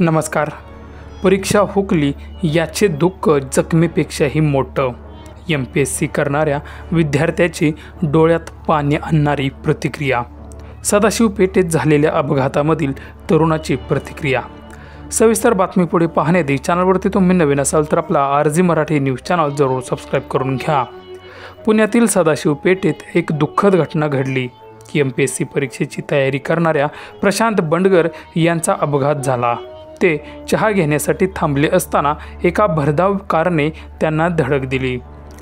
नमस्कार. परीक्षा हुकली याचे दुःख जखमेपेक्षाही मोठं. MPSC करणाऱ्या विद्यार्थ्याची डोळ्यात पाणी आणणारी प्रतिक्रिया. सदाशिव पेठेत झालेल्या अपघातामधील तरुणाची प्रतिक्रिया. सविस्तर बातमी पुढे पाहण्याआधी चॅनलवरती तुम्ही नवीन असाल तर आपला RG मराठी न्यूज चॅनल जरूर सबस्क्राईब करून घ्या. पुण्यातील सदाशिव पेठेत एक दुःखद घटना घडली. MPSC परीक्षेची तयारी करणाऱ्या प्रशांत बंडगर यांचा अपघात झाला. ते चहा घेण्यासाठी थांबले असताना एका भरधाव कारने त्यांना धडक दिली.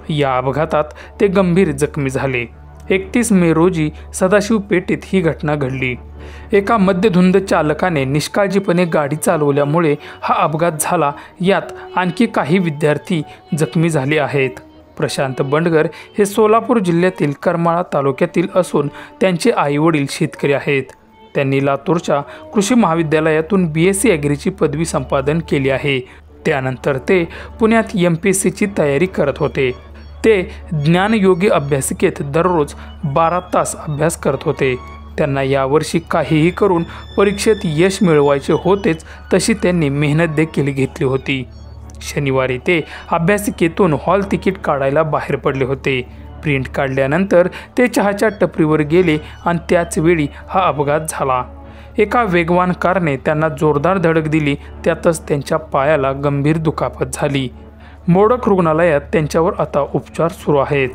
या अपघातात ते गंभीर जखमी झाले. 31 मे रोजी सदाशिव पेठेत ही घटना घडली. एका मद्यधुंद चालकाने निष्काळजीपणे गाडी चालवल्यामुळे हा अपघात झाला. यात आणखी काही विद्यार्थी जखमी झाले आहेत. प्रशांत बंडगर हे सोलापूर जिल्ह्यातील करमाळा तालुक्यातील असून त्यांचे आईवडील शेतकरी आहेत. त्यांनी लातूरच्या कृषी महाविद्यालयातून BSc ॲग्रीची पदवी संपादन केली आहे. त्यानंतर ते पुण्यात MPSCची तयारी करत होते. ते ज्ञानयोगी अभ्यासिकेत दररोज 12 तास अभ्यास करत होते. त्यांना यावर्षी काहीही करून परीक्षेत यश मिळवायचे होतेच, तशी त्यांनी मेहनत देखील घेतली होती. शनिवारी ते अभ्यासिकेतून हॉल तिकीट काढायला बाहेर पडले होते. प्रिंट काढल्यानंतर ते चहाच्या टपरीवर गेले आणि त्याच वेळी हा अपघात झाला. एका वेगवान कारने त्यांना जोरदार धडक दिली. त्यातच त्यांच्या पायाला गंभीर दुखापत झाली. मोडक रुग्णालयात त्यांच्यावर आता उपचार सुरू आहेत.